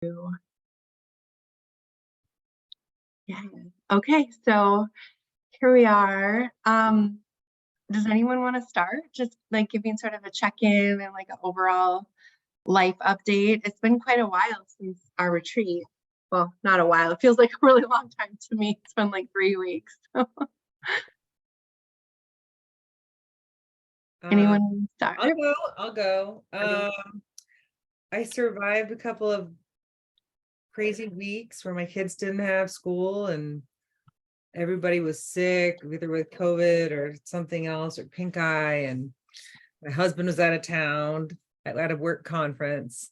Yeah. Okay, so here we are. Does anyone want to start? Just like giving sort of a check-in and like an overall life update. It's been quite a while since our retreat. Well, not a while. It feels like a really long time to me. It's been like 3 weeks. Uh, Anyone want to start? I'll go. Okay. I survived a couple of crazy weeks where my kids didn't have school and everybody was sick, either with COVID or something else or pink eye. And my husband was out of town at a work conference.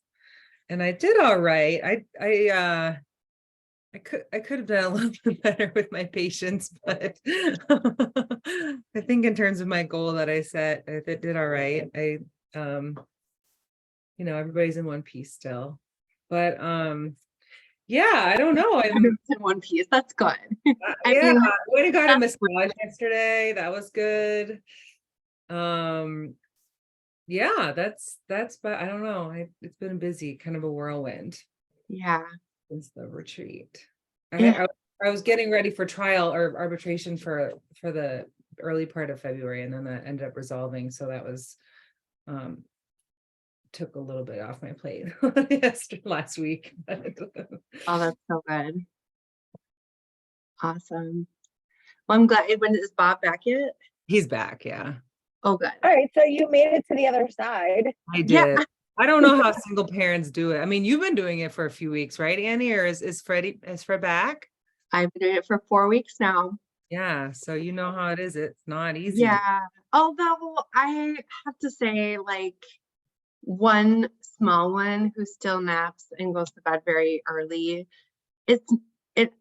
And I did all right. I could have done a little bit better with my patience, but I think in terms of my goal that I set, I did all right. Um everybody's in one piece still. But yeah, I don't know. Everyone's in one piece. That's good. I Yeah, mean, I went and got a that's massage yesterday. That was good. Um yeah, but I don't know. It's been busy, kind of a whirlwind yeah. since the retreat. Yeah. I was getting ready for trial or arbitration for the early part of February, and then that ended up resolving. So that was um took a little bit off my plate last week. Oh, that's so good. Awesome. Well, I'm glad. When is Bob back yet? He's back, yeah. Oh, good. All right, so you made it to the other side. I Yeah. did. I don't know how single parents do it. I mean, you've been doing it for a few weeks, right, Annie? Or is Fred back? I've been doing it for 4 weeks now. Yeah, so you know how it is. It's not easy. Yeah. Although I have to say, like, one small one who still naps and goes to bed very early, it's it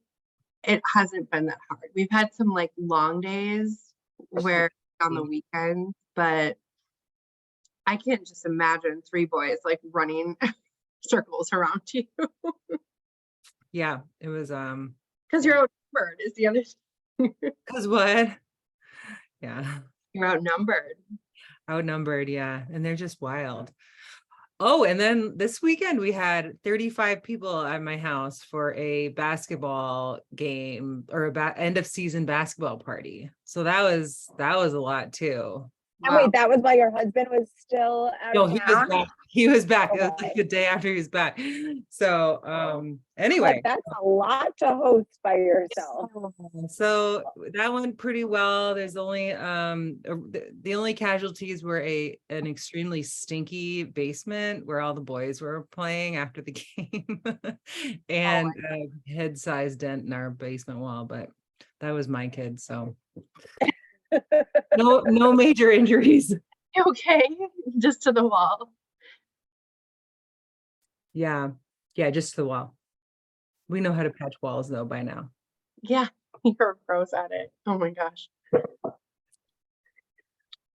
it hasn't been that hard. We've had some like long days where on the weekends, but I can't just imagine three boys like running circles around you Yeah, it was because you're outnumbered is the other because what? Yeah, you're outnumbered. outnumbered, yeah, and they're just wild. Oh, and then this weekend we had 35 people at my house for a basketball game or end of season basketball party. So that was a lot too. And Wow. wait, that was while your husband was still out No, of he was town? back. He was back. It was Okay. like the day after he was back. So Like, anyway, that's a lot to host by yourself. so that went pretty well. There's only the only casualties were an extremely stinky basement where all the boys were playing after the game and a head-sized dent in our basement wall, but that was my kid, so no major injuries. Okay, just to the wall. Yeah, just the wall. We know how to patch walls though by now. Yeah, you're pros at it. Oh my gosh.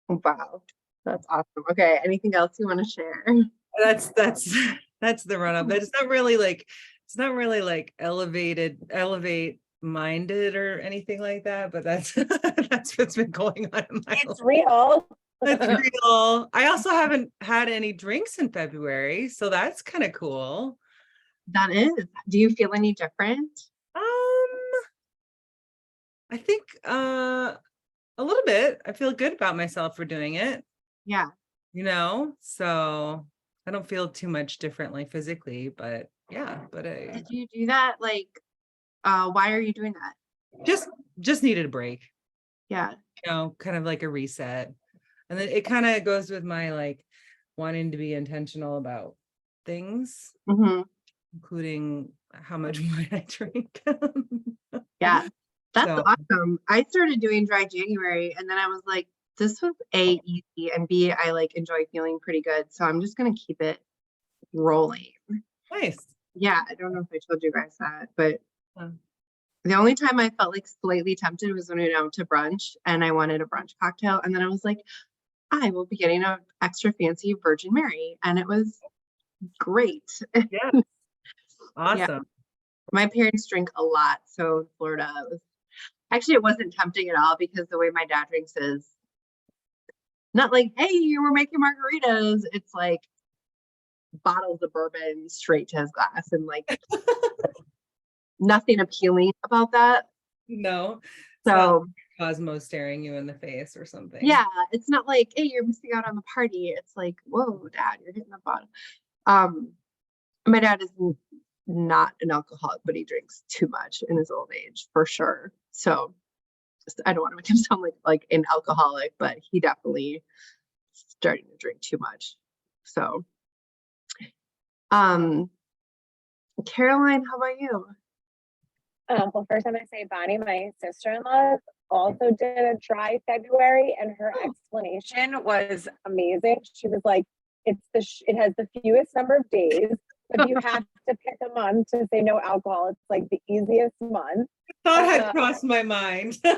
Wow. That's awesome. Okay, anything else you want to share? That's that's the run up. But it's not really like elevate minded or anything like that, but that's that's what's been going on in my life. It's real. It's real. I also haven't had any drinks in February, so that's kind of cool. That is. Do you feel any different? I think a little bit. I feel good about myself for doing it, Yeah. so I don't feel too much differently physically, but yeah, but I Did you do that? Like, why are you doing that? just needed a break, Yeah. kind of like a reset. And then it kind of goes with my like wanting to be intentional about things, Hmm. including how much wine I drink. Yeah. That's So awesome. I started doing dry January and then I was like, this was A, easy, and B, I like enjoy feeling pretty good. So I'm just gonna keep it rolling. nice. Yeah, I don't know if I told you guys that, but Um, the only time I felt like slightly tempted was when we went out to brunch and I wanted a brunch cocktail. And then I was like, I will be getting an extra fancy Virgin Mary. And it was great. Yeah, Yeah. awesome. My parents drink a lot. So in Florida, it wasn't tempting at all because the way my dad drinks is not like, hey, we're making margaritas. It's like, bottles of bourbon straight to his glass, and like nothing appealing about that. No, it's not So like Cosmo staring you in the face or something. yeah, it's not like, hey, you're missing out on the party. It's like, whoa, dad, you're hitting the bottle. My dad is not an alcoholic, but he drinks too much in his old age for sure. So I don't want to make him sound like an alcoholic, but he definitely starting to drink too much. So Caroline, how about you? Well, first I'm gonna say Bonnie, my sister-in-law, also did a dry February, and her explanation was amazing. She was like, it has the fewest number of days, but you have to pick a month to say no alcohol. It's like the easiest month. Thought had crossed my mind. And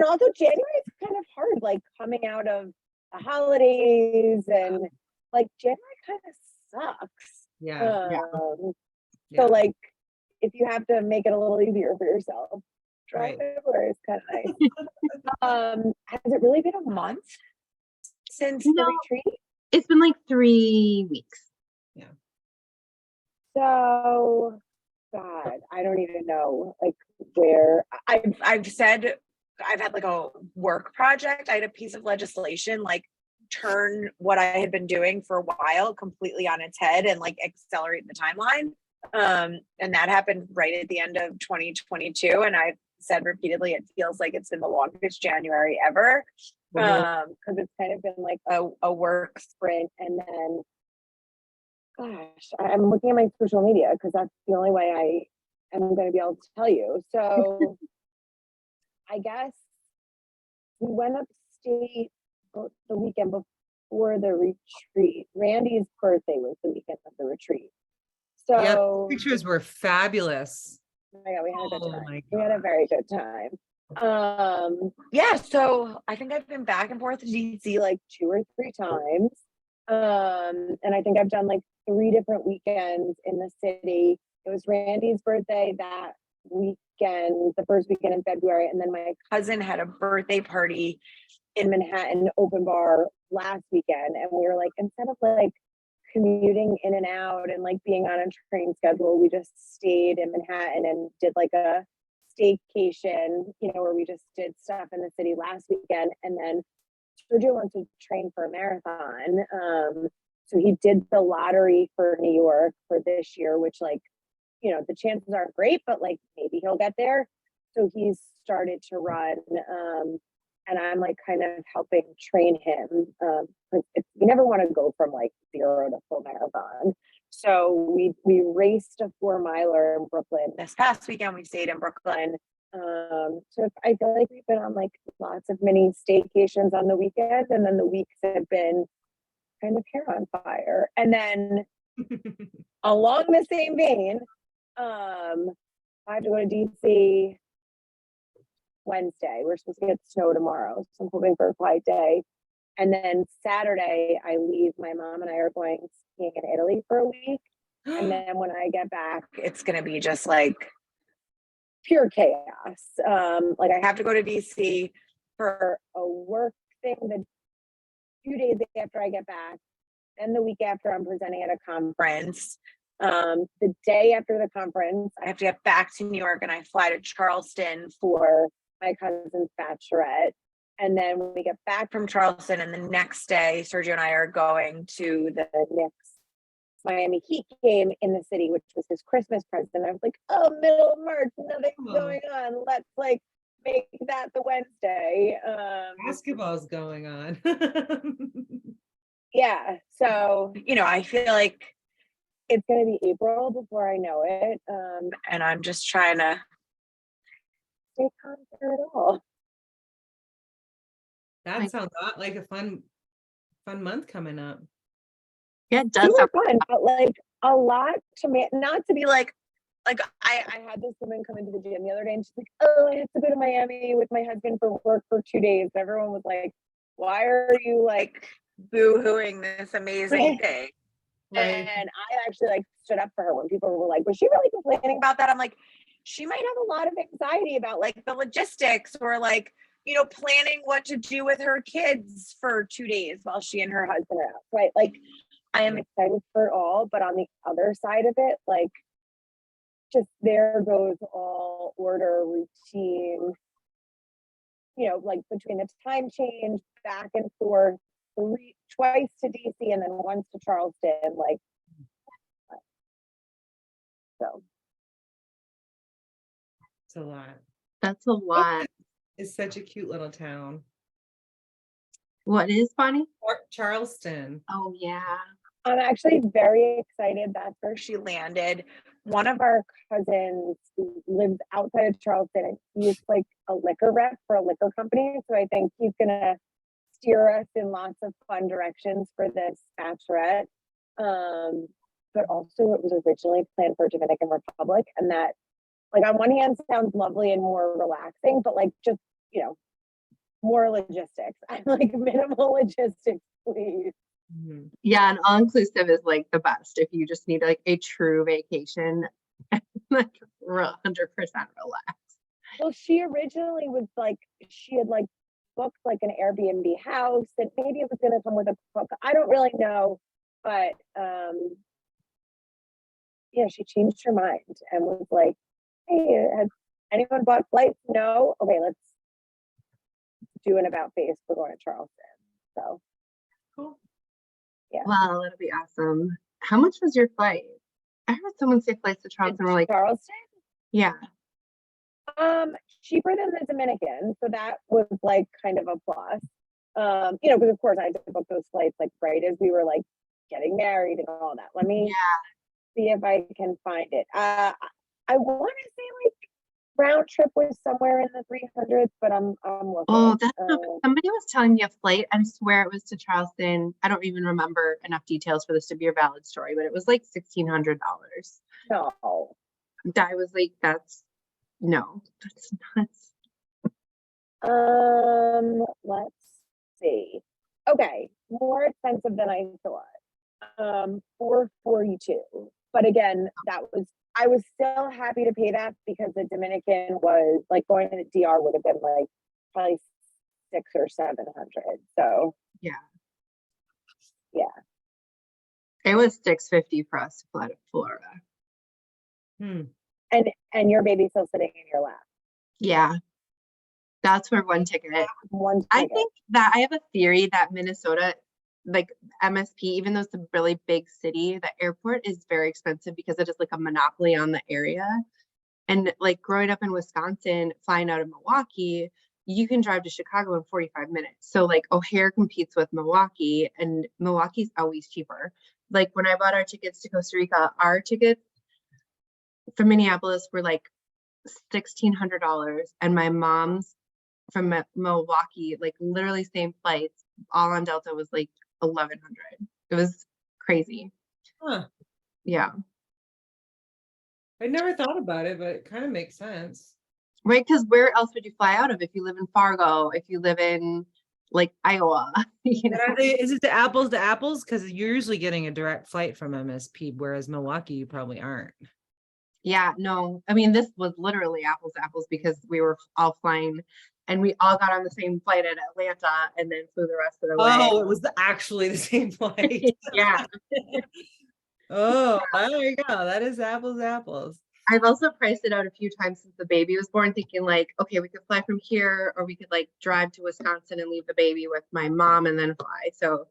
also January is kind of hard, like coming out of the holidays, and like January kind of sucks. Yeah. So like if you have to make it a little easier for yourself, dry Right. February is kind of nice. Has it really been a month since the No. retreat? It's been like 3 weeks. So, God, I don't even know like where I've said I've had like a work project. I had a piece of legislation like turn what I had been doing for a while completely on its head and like accelerate the timeline. And that happened right at the end of 2022. And I've said repeatedly, it feels like it's been the longest January ever. because it's kind of been like a work sprint, and then gosh, I'm looking at my social media because that's the only way I am going to be able to tell you. So I guess we went upstate the weekend before the retreat. Randy's birthday was the weekend of the retreat. Yeah, So pictures were fabulous. oh my God, we had a good Oh time. my We had a God. very good time. Yeah, so I think I've been back and forth to DC Like 2 or 3 times. And I think I've done like 3 different weekends in the city. It was Randy's birthday that weekend, the first weekend in February, and then my cousin had a birthday party. in Manhattan open bar last weekend, and we were like, instead of like commuting in and out and like being on a train schedule, we just stayed in Manhattan and did like a staycation, where we just did stuff in the city last weekend. And then Sergio wants to train for a marathon. So he did the lottery for New York for this year, which like, the chances aren't great, but like maybe he'll get there. So he's started to run. And I'm like kind of helping train him. You never want to go from like 0 to full marathon. So we raced a 4-miler in Brooklyn. This past weekend, we stayed in Brooklyn. So I feel like we've been on like lots of mini staycations on the weekend, and then the weeks have been kind of hair on fire. And then along the same vein, I have to go to DC Wednesday. We're supposed to get snow tomorrow, so I'm hoping for a quiet day. And then Saturday, I leave. My mom and I are going skiing in Italy for a week. And then when I get back, It's gonna be just like pure chaos. Like I have to go to DC. for a work thing the 2 days after I get back. Then the week after, I'm presenting at a conference. The day after the conference, I have to get back to New York and I fly to Charleston. for my cousin's bachelorette. And then when we get back From Charleston, and the next day, Sergio and I are going to the Knicks Miami Heat game in the city, which was his Christmas present, I was like, oh, middle of March, nothing's Oh. going on. Let's like make that the Wednesday. Basketball's going on. Yeah. So I feel like, it's gonna be April before I know it. and I'm just trying to. Stay calm through it all. That sounds like a fun month coming up. Yeah, it does Super sound fun, but like a lot to me, not to be like I had this woman come into the gym the other day, and she's like, oh, I have to go to Miami with my husband for work for 2 days. And everyone was like, why are you like Boo-hooing this amazing thing. Right. And I actually like stood up for her when people were like, was she really complaining about About that, I'm like, she might have a lot of anxiety about like the logistics, or like, planning what to do with her kids for 2 days while she and her husband husband out? Right. Like I am excited for it all, but on the other side of it, like, just there goes all order, routine, like between the time change, back and forth, twice to DC and then once to Charleston, like, so. It's a lot. That's a lot. It's such a cute little town. What is Bonnie? Charleston. Oh yeah. I'm actually very excited. That's where she landed. one of our cousins who lives outside of Charleston, and he's like a liquor rep for a liquor company. So I think he's gonna steer us in lots of fun directions for this bachelorette. But also it was originally planned for Dominican Republic, and that, like, on one hand sounds lovely and more relaxing, but like, just, more logistics. I like minimal logistics, please. Mhm. Yeah, and all inclusive is like the best if you just need like a true vacation, like 100% relax. Well, she originally was like, she had like booked like an Airbnb house, and maybe it was gonna come with a cook. I don't really know, but yeah, she changed her mind and was like, "Hey, has anyone bought flights? No? Okay, let's do an about face. We're going to Charleston." So Cool. Well, that'll be awesome. How much was your flight? I heard someone say flights to Charleston were like, Charleston, yeah. cheaper than the Dominican, so that was like kind of a plus. Because of course I had to book those flights like right as we were like getting married and all that. Let me see if I can find it. I want to say like round trip was somewhere in the 300s, but I'm looking. Oh, that's somebody was telling me a flight. I swear it was to Charleston. I don't even remember enough details for this to be a valid story, but it was like $1,600. No. I was like, that's nuts. Let's see. Okay, more expensive than I thought. 442. But again, I was still happy to pay that because the Dominican was like, going to the DR would have been like probably 600 or 700. So Yeah. Yeah. It was $650 for us to fly to Florida. And your baby's still sitting in your lap. Yeah. That's for one ticket. I think that I have a theory that Minnesota, like MSP, even though it's a really big city, the airport is very expensive because it is like a monopoly on the area. And like growing up in Wisconsin, flying out of Milwaukee, you can drive to Chicago in 45 minutes. So like O'Hare competes with Milwaukee, and Milwaukee's always cheaper. Like when I bought our tickets to Costa Rica, our tickets from Minneapolis were like $1,600, and my mom's from Milwaukee, like literally same flights, all on Delta, was like 1,100. It was crazy. Huh. Yeah. I never thought about it, but it kind of makes sense. Right, because where else would you fly out of if you live in Fargo, if you live in like Iowa? Is it the apples to apples? Because you're usually getting a direct flight from MSP, whereas Milwaukee, you probably aren't. Yeah, no, I mean, this was literally apples to apples because we were all flying and we all got on the same flight at Atlanta and then flew the rest of the way. Oh, it was actually the same flight. Yeah. Oh, there you go. That is apples to apples. I've also priced it out a few times since the baby was born, thinking like, okay, we could fly from here, or we could like drive to Wisconsin and leave the baby with my mom and then fly. So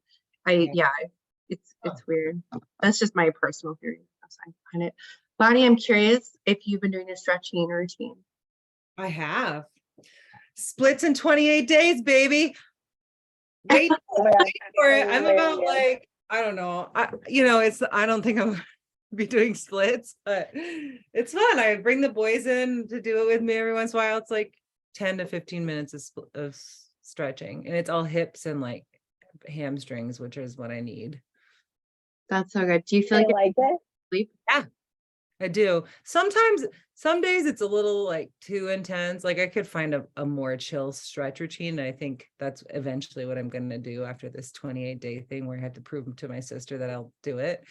it's weird. That's just my personal theory. I find it. Bonnie, I'm curious if you've been doing a stretching routine. I have. Splits in 28 days, baby. Wait for it. I'm about like, I don't know. I don't think I'm be doing splits, but it's fun. I bring the boys in to do it with me every once in a while. It's like 10 to 15 minutes of stretching, and it's all hips and like hamstrings, which is what I need. That's so good. Do you feel like it? Sleep? Yeah, I do. Sometimes, some days it's a little like too intense. Like I could find a more chill stretch routine. And I think that's eventually what I'm going to do after this 28-day thing where I have to prove to my sister that I'll do it.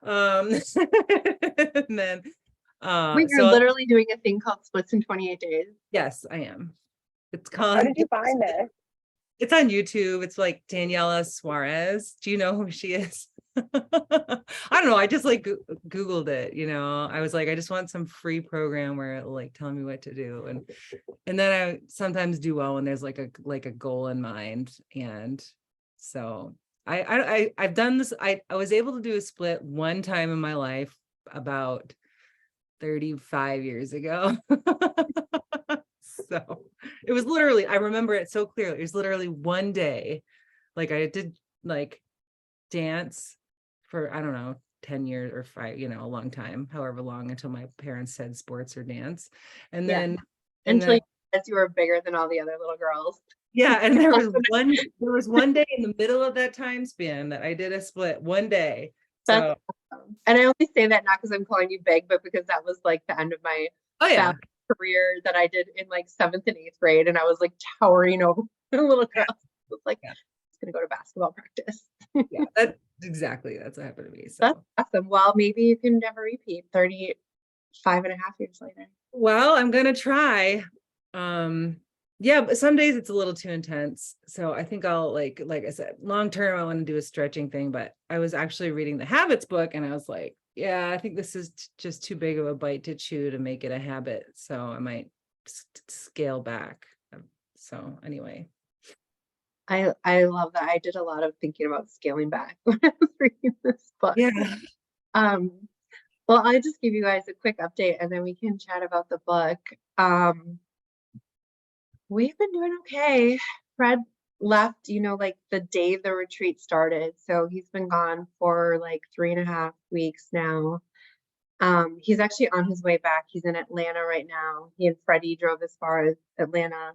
And then Wait, you're literally doing a thing called splits in 28 days? Yes, I am. It's called. How did you find this? It's on YouTube. It's like Daniela Suarez. Do you know who she is? I don't know. I just like Googled it, I was like, I just want some free program where it'll like tell me what to do. And then I sometimes do well when there's like a goal in mind. And so I've done this. I was able to do a split one time in my life about 35 years ago. So it was literally, I remember it so clearly. It was literally one day. Like I did like dance for, I don't know, 10 years or 5, a long time, however long, until my parents said sports or dance. And Yeah. then, Until you realized you were bigger than all the other little girls. yeah, and there was one day in the middle of that time span that I did a split one day. So, And I only say that not because I'm calling you big, but because that was like the end of my oh yeah, career that I did in like 7th and 8th grade, and I was like towering over the little girls. It was like, Yeah. I'm gonna go to basketball practice. yeah, that's what happened to me. So That's awesome. Well, maybe you can never repeat 35 and a half years later. well, I'm gonna try. Yeah, but some days it's a little too intense. So I think I'll like I said, long term, I want to do a stretching thing. But I was actually reading the habits book and I was like, yeah, I think this is just too big of a bite to chew to make it a habit. So I might scale back. So anyway. I love that. I did a lot of thinking about scaling back when I was reading this book. Yeah. Well, I'll just give you guys a quick update and then we can chat about the book. We've been doing okay. Fred left, like the day the retreat started. So he's been gone for like 3.5 weeks now. He's actually on his way back. He's in Atlanta right now. He and Freddie drove as far as Atlanta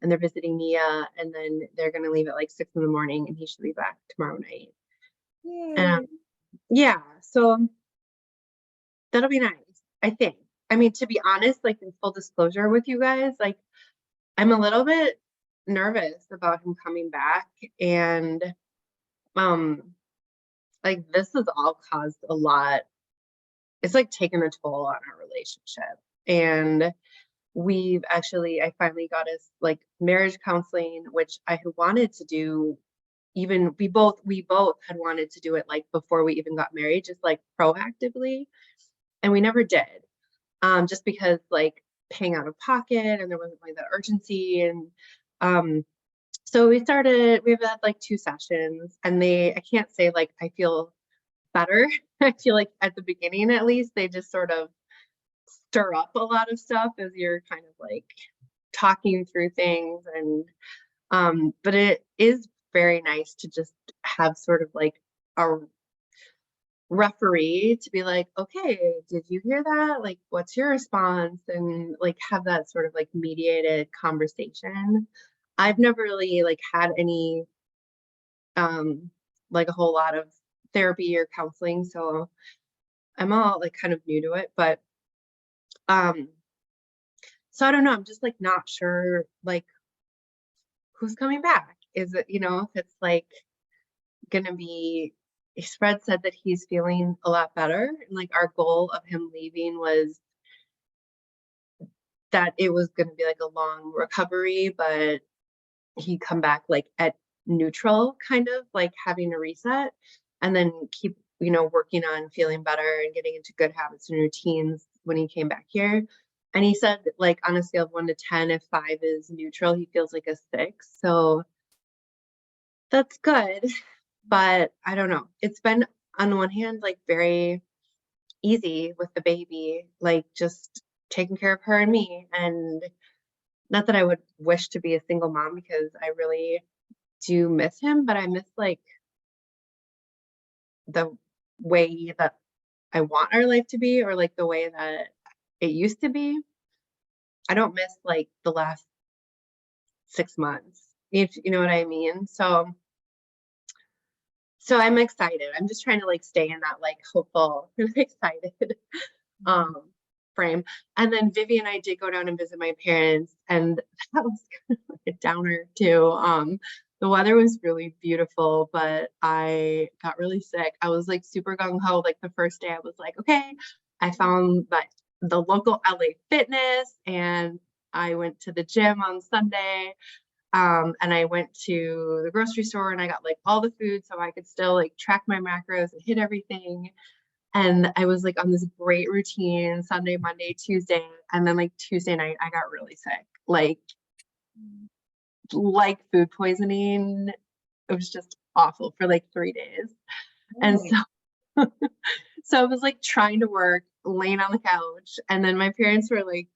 and they're visiting Nia, and then they're going to leave at like 6 in the morning and he should be back tomorrow night. Yeah, so that'll be nice, I think. I mean, to be honest, like in full disclosure with you guys, like I'm a little bit nervous about him coming back, and like this has all caused a lot. It's like taken a toll on our relationship, and I finally got us like marriage counseling, which I had wanted to do. Even we both had wanted to do it like before we even got married, just like proactively, and we never did, just because like paying out of pocket and there wasn't like that urgency. And so we've had like 2 sessions, and I can't say like I feel better. I feel like at the beginning, at least, they just sort of stir up a lot of stuff as you're kind of like talking through things. And but it is very nice to just have sort of like a referee to be like, okay, did you hear that? Like, what's your response? And like have that sort of like mediated conversation. I've never really like had any like a whole lot of therapy or counseling, so I'm all like kind of new to it. But so I don't know, I'm just like not sure like who's coming back. Is it, if it's like gonna be, Fred said that he's feeling a lot better, and like our goal of him leaving was that it was gonna be like a long recovery, but he come back like at neutral, kind of like having a reset, and then keep working on feeling better and getting into good habits and routines when he came back here. And he said like on a scale of 1 to 10, if 5 is neutral, he feels like a 6. So that's good. But I don't know. It's been on the one hand like very easy with the baby, like just taking care of her and me. And not that I would wish to be a single mom, because I really do miss him, but I miss like the way that I want our life to be, or like the way that it used to be. I don't miss like the last 6 months, if you know what I mean. So I'm excited. I'm just trying to like stay in that like hopeful and excited frame. And then Vivi and I did go down and visit my parents, and that was kind of like a downer too. The weather was really beautiful, but I got really sick. I was like super gung-ho. Like the first day I was like, okay, I found the local LA Fitness, and I went to the gym on Sunday. And I went to the grocery store and I got like all the food so I could still like track my macros and hit everything. And I was like on this great routine Sunday, Monday, Tuesday. And then like Tuesday night, I got really sick, like food poisoning. It was just awful for like 3 days. And so, so I was like trying to work, laying on the couch. And then my parents were like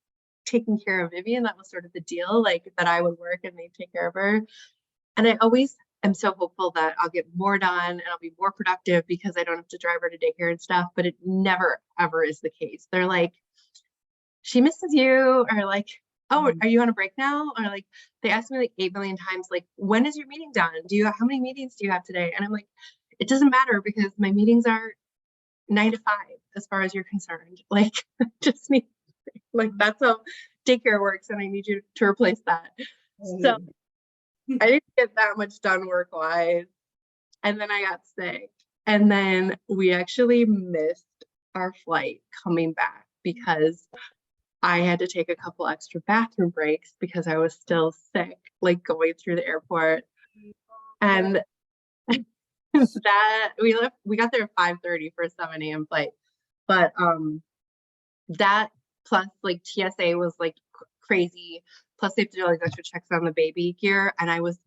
taking care of Vivian. That was sort of the deal, like that I would work and they'd take care of her. And I always am so hopeful that I'll get more done and I'll be more productive because I don't have to drive her to daycare and stuff. But it never, ever is the case. They're like, she misses you, or like, oh, are you on a break now? Or like, they asked me like 8 million times, like, when is your meeting done? How many meetings do you have today? And I'm like, it doesn't matter because my meetings are 9 to 5 as far as you're concerned. Like, just need, like, that's how daycare works. And I need you to replace that. So I didn't get that much done work-wise. And then I got sick. And then we actually missed our flight coming back because I had to take a couple extra bathroom breaks because I was still sick, like going through the airport. And that we got there at 5:30 for a 7 a.m. flight. But that plus like TSA was like crazy. Plus they have to do like extra checks on the baby gear. And I was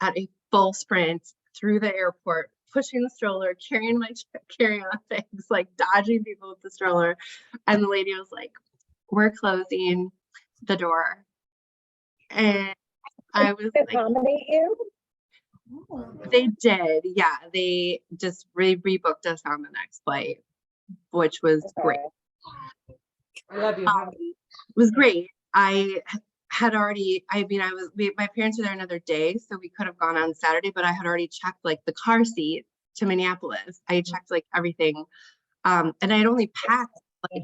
at a full sprint through the airport, pushing the stroller, carrying my carry-on bags, like dodging people with the stroller. And the lady was like, we're closing the door. And I was To like, accommodate you? they did. Yeah. They just rebooked us on the next flight, which was great. Okay. I love you. It was great. I had already, my parents were there another day, so we could have gone on Saturday, but I had already checked like the car seat to Minneapolis. I had checked like everything. And I had only packed like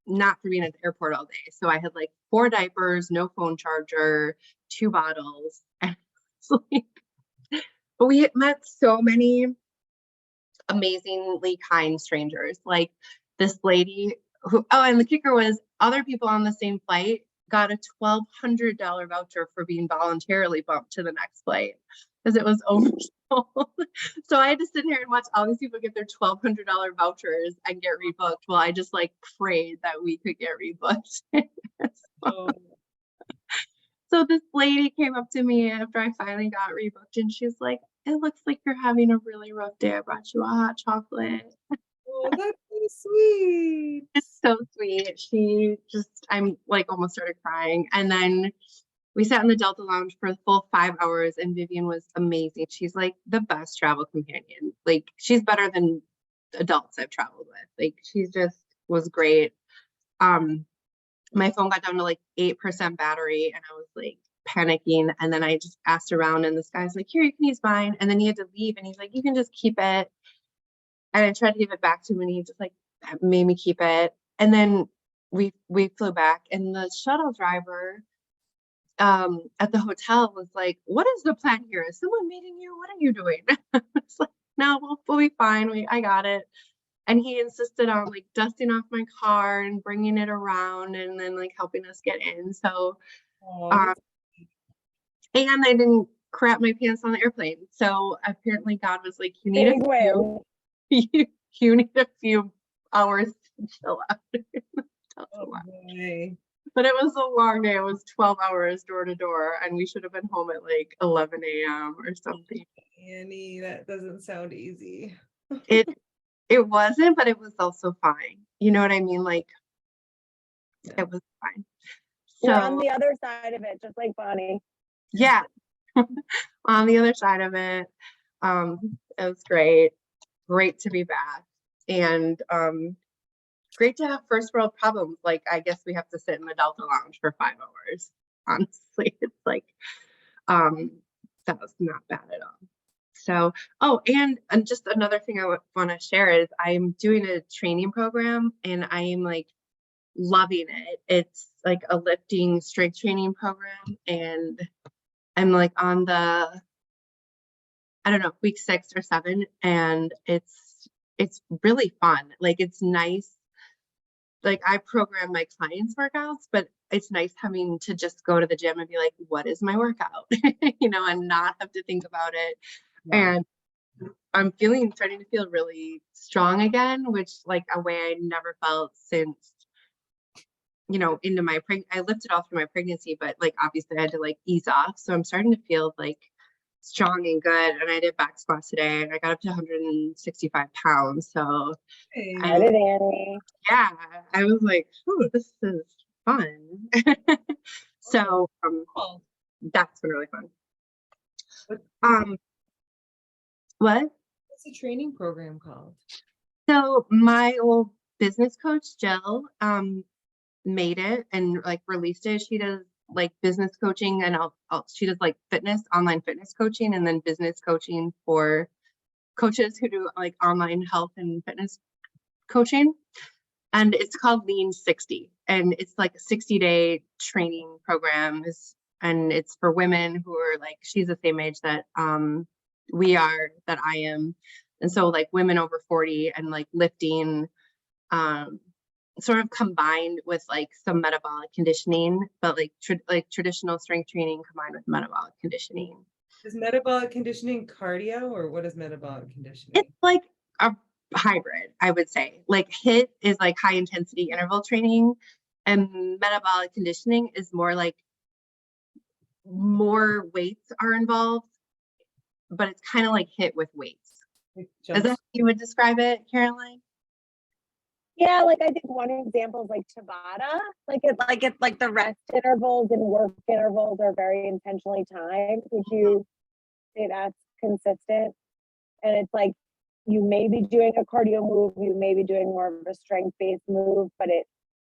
not for being at the airport all day. So I had like 4 diapers, no phone charger, 2 bottles. And it's like, but we had met so many amazingly kind strangers. Like this lady who, and the kicker was other people on the same flight got a $1,200 voucher for being voluntarily bumped to the next flight because it was oversold. So I had to sit here and watch all these people get their $1,200 vouchers and get rebooked. Well, I just like prayed that we could get rebooked. So this lady came up to me after I finally got rebooked and she's like, it looks like you're having a really rough day. I brought you a hot chocolate. Oh, that's so sweet. It's so sweet. I'm like almost started crying. And then we sat in the Delta Lounge for the full 5 hours and Vivian was amazing. She's like the best travel companion. Like she's better than adults I've traveled with. Like she just was great. My phone got down to like 8% battery and I was like panicking. And then I just asked around and this guy's like, here, you can use mine. And then he had to leave and he's like, you can just keep it. And I tried to give it back to him and he just like made me keep it. And then we flew back and the shuttle driver at the hotel was like, what is the plan here? Is someone meeting you? What are you doing? It's like, no, we'll be fine. I got it. And he insisted on like dusting off my car and bringing it around and then like helping us get in. So, and I didn't crap my pants on the airplane. So apparently God was like, you need Big win. you need a few hours to chill out. But it was a long day. It was 12 hours door to door, and we should have been home at like 11 a.m. or something. Annie, that doesn't sound easy. It wasn't, but it was also fine. You know what I mean? Like it was fine. We're on So the other side of it, just like Bonnie. yeah, on the other side of it, it was great. Great to be back, and great to have first world problems. Like I guess we have to sit in the Delta Lounge for 5 hours. Honestly, it's like that was not bad at all. So, and just another thing I want to share is I'm doing a training program and I am like loving it. It's like a lifting strength training program and I'm like on the, I don't know, week 6 or 7 and it's really fun. Like it's nice like I program my clients' workouts, but it's nice having to just go to the gym and be like, what is my workout? And not have to think about it. Yeah. And I'm starting to feel really strong again, which like a way I never felt since, into I lifted all through my pregnancy, but like obviously I had to like ease off. So I'm starting to feel like strong and good. And I did back squats today and I got up to 165 pounds. So Hey, How did Annie? yeah, I was like, oh, this is fun. So cool. that's been really fun. What- What? What's the training program called? So my old business coach, Jill, made it and like released it. She does like business coaching and she does like online fitness coaching, and then business coaching for coaches who do like online health and fitness coaching. And it's called Lean 60, and it's like a 60-day training program. And it's for women who are like, she's the same age that that I am. And so like women over 40 and like lifting, sort of combined with like some metabolic conditioning, but like traditional strength training combined with metabolic conditioning. Is metabolic conditioning cardio, or what is metabolic conditioning? It's like a hybrid, I would say. Like HIIT is like high intensity interval training, and metabolic conditioning is more like more weights are involved, but it's kind of like HIIT with weights. Like Is that how you would describe it, Caroline? Yeah, like I think one example is like Tabata. Like the rest intervals and work intervals are very intentionally timed. Would you say that's consistent? And it's like you may be doing a cardio move, you may be doing more of a strength-based move, but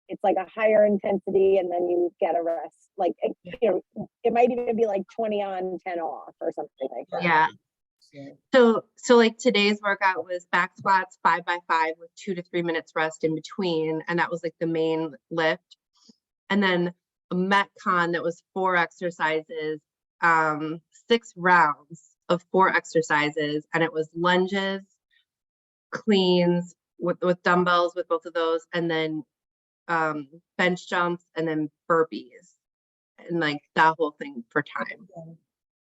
it's like a higher intensity and then you get a rest. Like it might even be like 20 on, 10 off or something like that. Yeah. So like today's workout was back squats 5x5 with 2 to 3 minutes rest in between, and that was like the main lift. And then a Metcon that was 4 exercises, 6 rounds of 4 exercises, and it was lunges, cleans with dumbbells with both of those, and then bench jumps, and then burpees, and like that whole thing for time.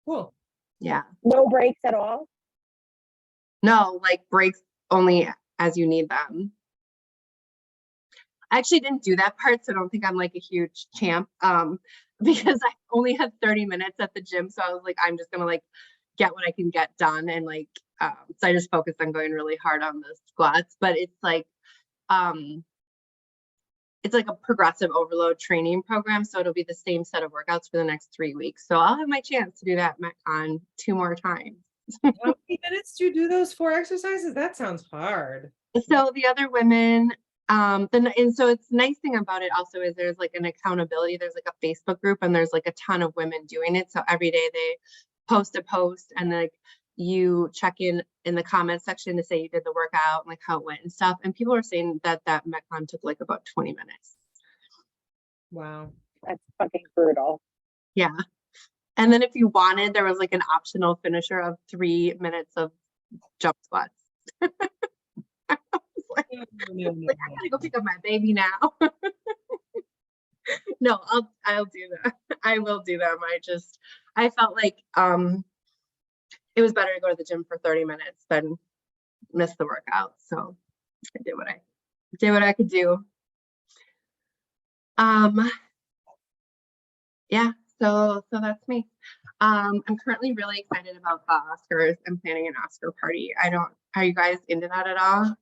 Cool. Yeah. No breaks at all? No, like breaks only as you need them. I actually didn't do that part, so I don't think I'm like a huge champ, because I only had 30 minutes at the gym. So I was like, I'm just gonna like get what I can get done. And like, so I just focused on going really hard on the squats, but it's like a progressive overload training program. So it'll be the same set of workouts for the next 3 weeks. So I'll have my chance to do that Metcon 2 more times. How many minutes do you do those 4 exercises? That sounds hard. So the other women, and so it's nice thing about it also is there's like an accountability. There's like a Facebook group and there's like a ton of women doing it. So every day they post a post and like you check in the comment section to say you did the workout and like how it went and stuff. And people are saying that Metcon took like about 20 minutes. Wow. That's fucking brutal. Yeah. And then if you wanted, there was like an optional finisher of 3 minutes of jump squats. I gotta go pick up my baby now. No, I'll do that. I will do them. I felt like it was better to go to the gym for 30 minutes than miss the workout. So I did what I could do. Yeah, so that's me. I'm currently really excited about the Oscars. I'm planning an Oscar party. Are you guys into that at all?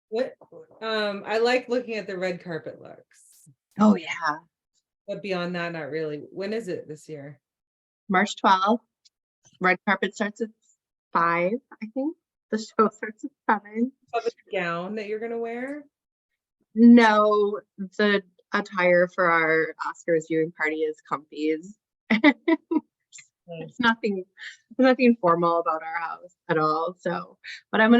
What? I like looking at the red carpet looks, Oh yeah. but beyond that, not really. When is it this year? March 12th. Red carpet starts at 5, I think. The show starts at 7. Of the gown that you're gonna wear? No, the attire for our Oscars viewing party is comfies. It's nothing formal about our house at all. So, but we're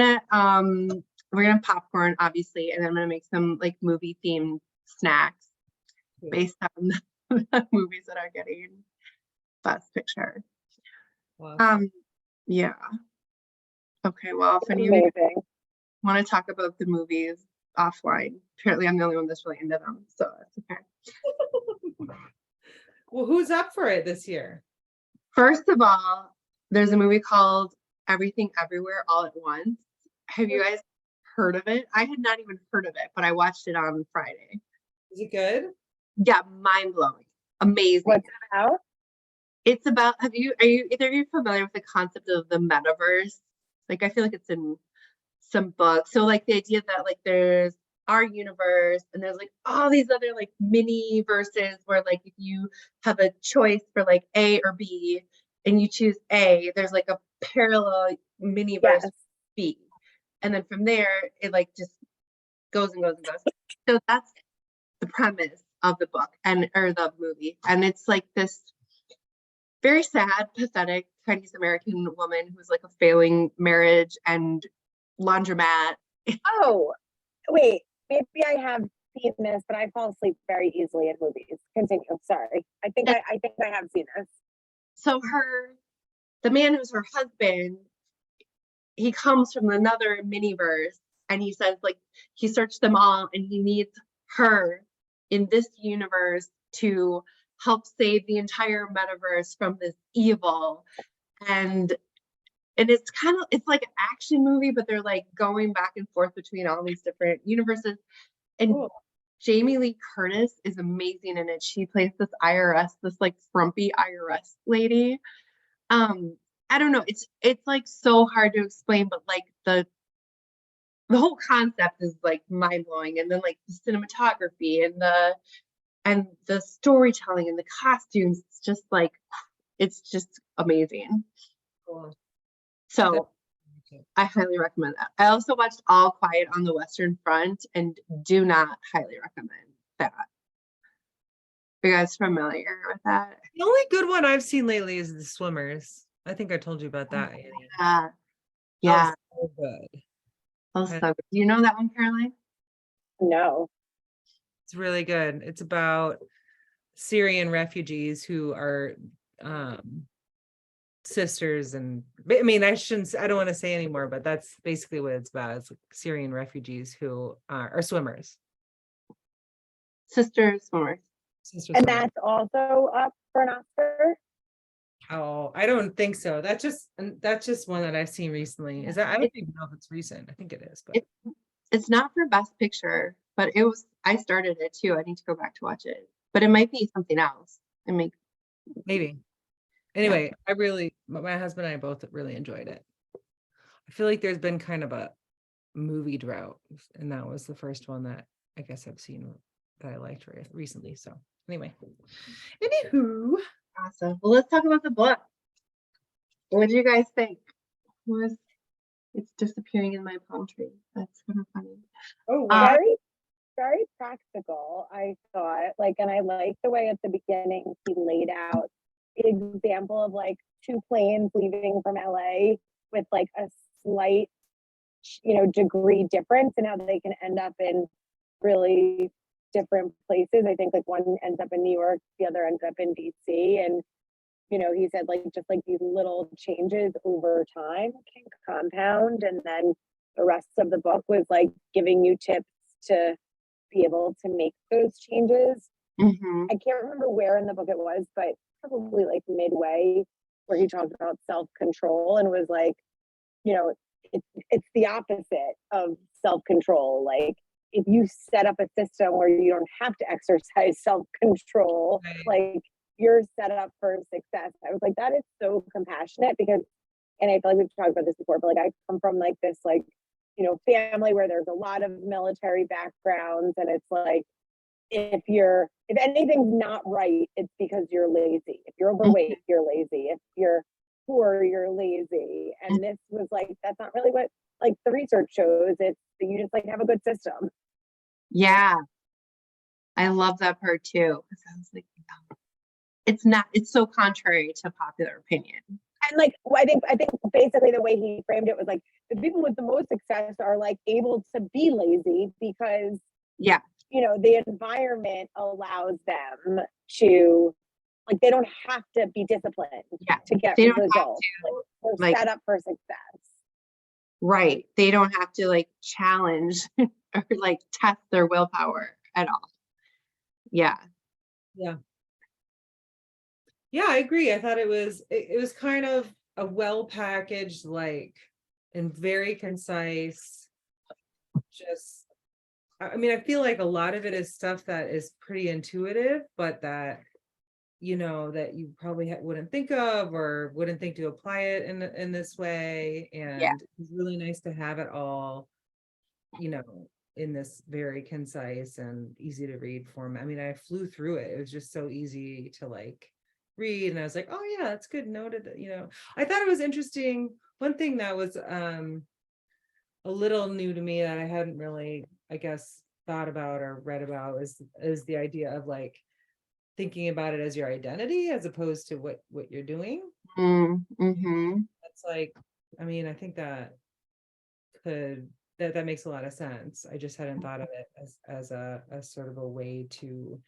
gonna have popcorn, obviously, and I'm gonna make some like movie themed snacks based on the movies that are getting Best Picture. Wow. Yeah. Okay, well, if any of you want to talk about the movies, offline. Apparently I'm the only one that's really into them, so it's okay. Well, who's up for it this year? First of all, there's a movie called Everything Everywhere All at Once. Have you guys heard of it? I had not even heard of it, but I watched it on Friday. Is it good? Yeah, mind blowing, amazing. What's it about? It's about, are you either of you familiar with the concept of the metaverse? Like, I feel like it's in some books. So like the idea that like there's our universe and there's like all these other like mini verses where like if you have a choice for like A or B and you choose A, there's like a parallel mini verse Yes. B. And then from there, it like just goes and goes and goes. So that's the premise of the book or the movie. And it's like this very sad, pathetic Chinese American woman who's like a failing marriage and laundromat. Oh, wait, maybe I have seen this, but I fall asleep very easily in movies. Continue. Sorry. I think I have seen this. So the man who's her husband, he comes from another miniverse and he says like he searched them all and he needs her in this universe to help save the entire metaverse from this evil. And it's like an action movie, but they're like going back and forth between all these different universes. And Cool. Jamie Lee Curtis is amazing in it. She plays this like frumpy IRS lady. I don't know. It's like so hard to explain, but like the whole concept is like mind blowing. And then like the cinematography and the storytelling and the costumes, it's just amazing. Cool. So I highly recommend that. I also watched All Quiet on the Western Front and do not highly recommend that. Are you guys familiar with that? The only good one I've seen lately is The Swimmers. I think I told you about that, Annie. That Yeah, was so good. also, do you know that one, Caroline? No. It's really good. It's about Syrian refugees who are sisters, and I mean I don't want to say anymore, but that's basically what it's about. It's like Syrian refugees who are swimmers. Sister Swimmers. Sister And swimmers. that's also up for an Oscar? Oh, I don't think so. That's just one that I've seen recently. Is that I don't even know if it's recent. I think it is, but It's not for Best Picture, but I started it too. I need to go back to watch it, but it might be something else. maybe. Anyway, my husband and I both really enjoyed it. I feel like there's been kind of a movie drought, and that was the first one that I guess I've seen that I liked recently. So anyway, anywho, Awesome. Well, let's talk about the book. What do you guys think? It's disappearing in my palm tree. That's kind of funny. oh wow, Very, very practical, I thought. Like, and I like the way at the beginning he laid out the example of like two planes leaving from LA with like a slight, degree difference and how they can end up in really different places. I think like one ends up in New York, the other ends up in DC. And, he said like just like these little changes over time can compound. And then the rest of the book was like giving you tips to be able to make those changes. Mm-hmm. I can't remember where in the book it was, but probably like midway where he talked about self-control and was like, it's the opposite of self-control. Like if you set up a system where you don't have to exercise self-control, Right. like you're set up for success. I was like, that is so compassionate because, and I feel like we've talked about this before, but like I come from like this, like, family where there's a lot of military backgrounds. And it's like, if anything's not right, it's because you're lazy. If you're overweight, you're lazy. If you're poor, you're lazy. And this was like, that's not really what like the research shows. It's that you just like have a good system. Yeah. I love that part too. Because I was like, it's so contrary to popular opinion. And like, I think basically the way he framed it was like the people with the most success are like able to be lazy because the environment allows them to like they don't have to be disciplined to get They don't have results. to. Like, they're set up for success. Right. They don't have to like challenge or like test their willpower at all. Yeah. Yeah. Yeah, I agree. I thought it was kind of a well packaged, like, and very concise. Just, I mean, I feel like a lot of it is stuff that is pretty intuitive, but that, you know, that you probably wouldn't think of or wouldn't think to apply it in this way. Yeah. And it's really nice to have it all, you know, in this very concise and easy to read form. I mean, I flew through it. It was just so easy to like read. And I was like, oh yeah, that's good noted. You know, I thought it was interesting. One thing that was a little new to me that I hadn't really, I guess, thought about or read about is the idea of like thinking about it as your identity as opposed to what you're doing. Mm-hmm. That's like, I mean, I think that that makes a lot of sense. I just hadn't thought of it as a sort of a way to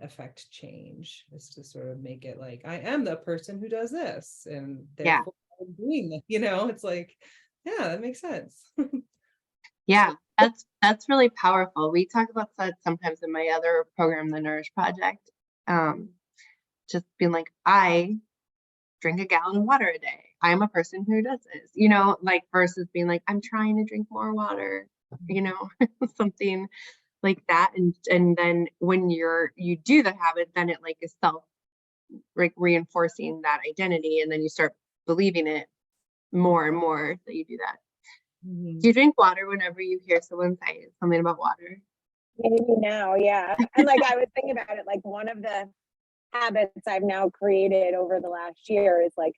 affect change, is to sort of make it like, I am the person who does this and Yeah. therefore I'm doing that, you know. It's like, yeah, that makes sense. Yeah. That's really powerful. We talk about that sometimes in my other program, the Nourish Project. Just being like, I drink a gallon of water a day. I'm a person who does this, you know, like versus being like, I'm trying to drink more water, you know, something like that. And then when you do the habit, then it like is self like reinforcing that identity. And then you start believing it more and more that you do that. Mhm. Do you drink water whenever you hear someone say something about water? Maybe now, yeah. And like I was thinking about it, like one of the habits I've now created over the last year is like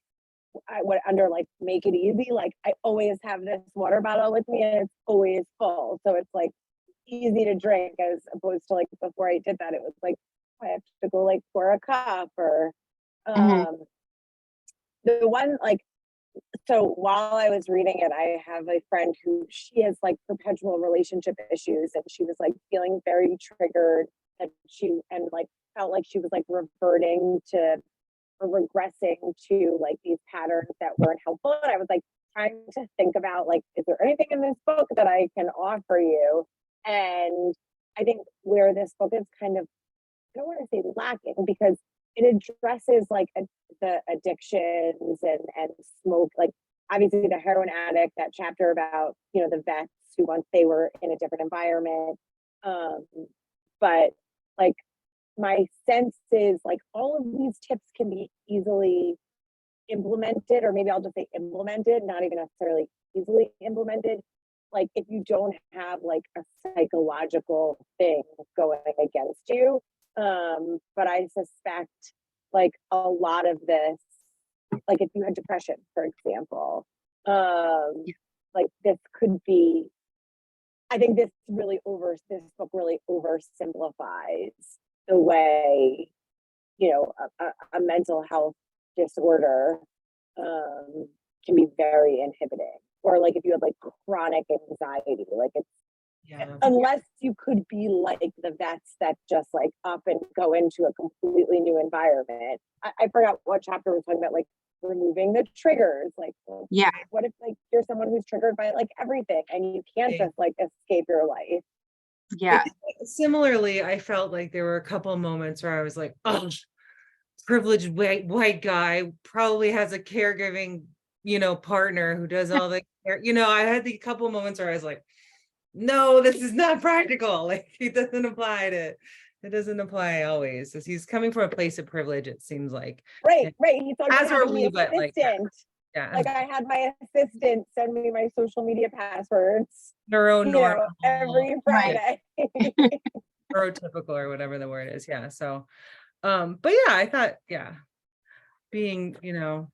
I went under like make it easy. Like I always have this water bottle with me and it's always full. So it's like easy to drink as opposed to like before I did that, it was like I have to go like pour a cup or Mhm. the one like so while I was reading it, I have a friend who she has like perpetual relationship issues and she was like feeling very triggered and she and like felt like she was like reverting to or regressing to like these patterns that weren't helpful. And I was like trying to think about like, is there anything in this book that I can offer you? And I think where this book is kind of, I don't want to say lacking because it addresses like the addictions and smoke, like obviously the heroin addict, that chapter about, you know, the vets who once they were in a different environment. Um, but like my sense is like all of these tips can be easily implemented, or maybe I'll just say implemented, not even necessarily easily implemented. Like if you don't have like a psychological thing going against you. But I suspect like a lot of this, like if you had depression, for example, like this could be, I think this book really oversimplifies the way, you know, a mental health disorder can be very inhibiting. Or like if you have like chronic anxiety, like it's Yeah. unless you could be like the vets that just like up and go into a completely new environment. I forgot what chapter we're talking about, like removing the triggers. Like, well, Yeah. what if like you're someone who's triggered by like everything and you can't Okay. just like escape your life? Yeah. Similarly, I felt like there were a couple of moments where I was like, oh, privileged white guy probably has a caregiving, you know, partner who does all the care. You know, I had the couple of moments where I was like, no, this is not practical. Like it doesn't apply always. As he's coming from a place of privilege, it seems like. Right. He talked As about are having we, the but like, assistant. yeah, Like I had my assistant send me my social media passwords, neuronormal, you know, every Friday. neurotypical or whatever the word is. Yeah. So, but yeah, I thought, yeah, being, you know,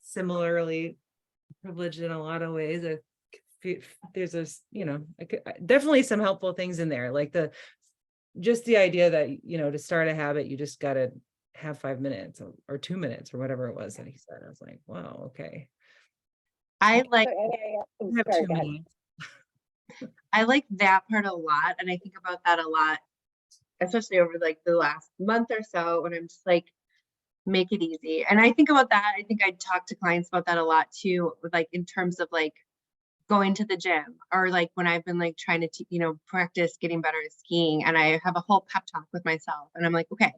similarly privileged in a lot of ways, there's a, you know, definitely some helpful things in there, like just the idea that, you know, to start a habit, you just got to have 5 minutes or 2 minutes or whatever it was that he said. I was like, wow, okay. I like Have 2 minutes. I like that part a lot. And I think about that a lot, especially over like the last month or so when I'm just like, make it easy. And I think about that. I think I talk to clients about that a lot too, with like in terms of like going to the gym, or like when I've been like trying to, practice getting better at skiing, and I have a whole pep talk with myself, and I'm like, okay,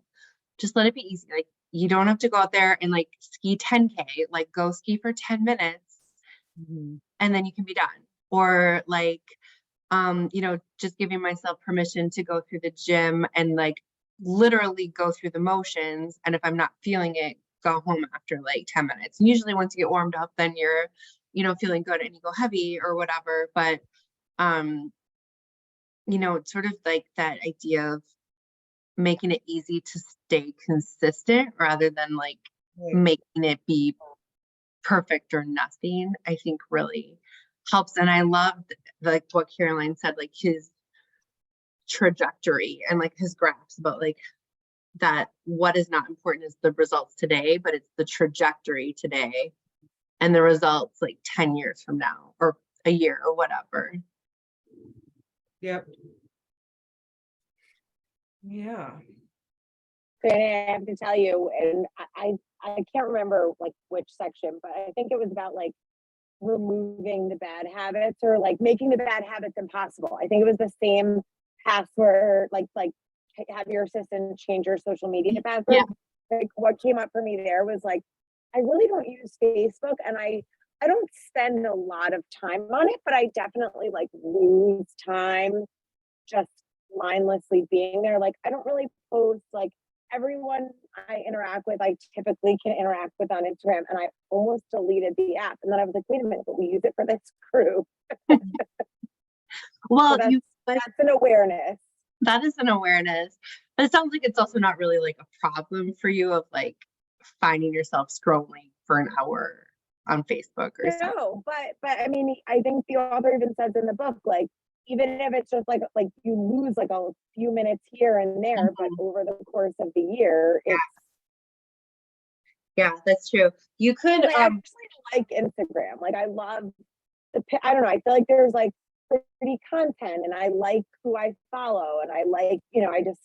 just let it be easy. Like, you don't have to go out there and like ski 10K, like go ski for 10 minutes Mhm. and then you can be done. Or like, just giving myself permission to go through the gym and like literally go through the motions. And if I'm not feeling it, go home after like 10 minutes. And usually once you get warmed up, then you're, feeling good and you go heavy or whatever. But, it's sort of like that idea of making it easy to stay consistent rather than like Right. making it be perfect or nothing, I think really helps. And I loved like what Caroline said, like his trajectory and like his graphs about like that what is not important is the results today, but it's the trajectory today and the results like 10 years from now or a year or whatever. Yep. Yeah. Granted, I have to tell you, and I can't remember like which section, but I think it was about like removing the bad habits or like making the bad habits impossible. I think it was the same password, like have your assistant change your social media password. Yeah. Like what came up for me there was like, I really don't use Facebook, and I don't spend a lot of time on it, but I definitely like lose time just mindlessly being there. Like I don't really post like everyone I interact with, I typically can interact with on Instagram, and I almost deleted the app. And then I was like, wait a minute, but we use it for this crew. Well, So that's an awareness. that is an awareness, but it sounds like it's also not really like a problem for you of like finding yourself scrolling for an hour on Facebook or something. No, but I mean, I think the author even says in the book, like, even if it's just like you lose like a few minutes here and there, but over the course of the year, it's Yeah, that's true. You could I actually like Instagram. Like I love I don't know, I feel like there's like pretty content, and I like who I follow, and I like, I just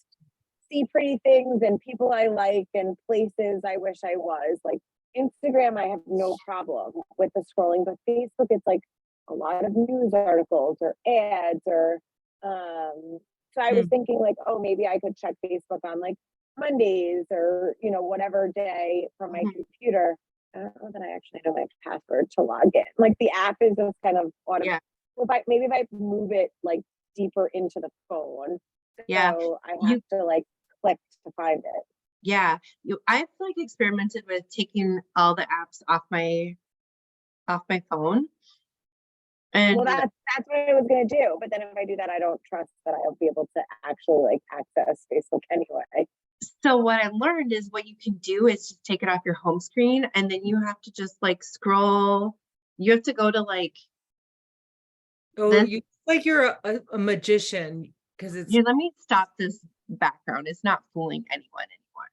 see pretty things and people I like and places I wish I was. Like Instagram, I have no problem with the scrolling, but Facebook, it's like a lot of news articles or ads or so I was thinking like, oh, maybe I could check Facebook on like Mondays or whatever day from my computer. I don't know that I actually know my password to log in. Like the app is just kind of automatic. Maybe if I move it like deeper into the phone, Yeah. so I have to like click to find it. Yeah, I've like experimented with taking all the apps off my phone. And Well, that's what I was gonna do. But then if I do that, I don't trust that I'll be able to actually like access Facebook anyway. so what I learned is what you can do is just take it off your home screen, and then you have to just like scroll. You have to go to like, Oh, you like you're a magician because it's let me stop this background. It's not fooling anyone anymore.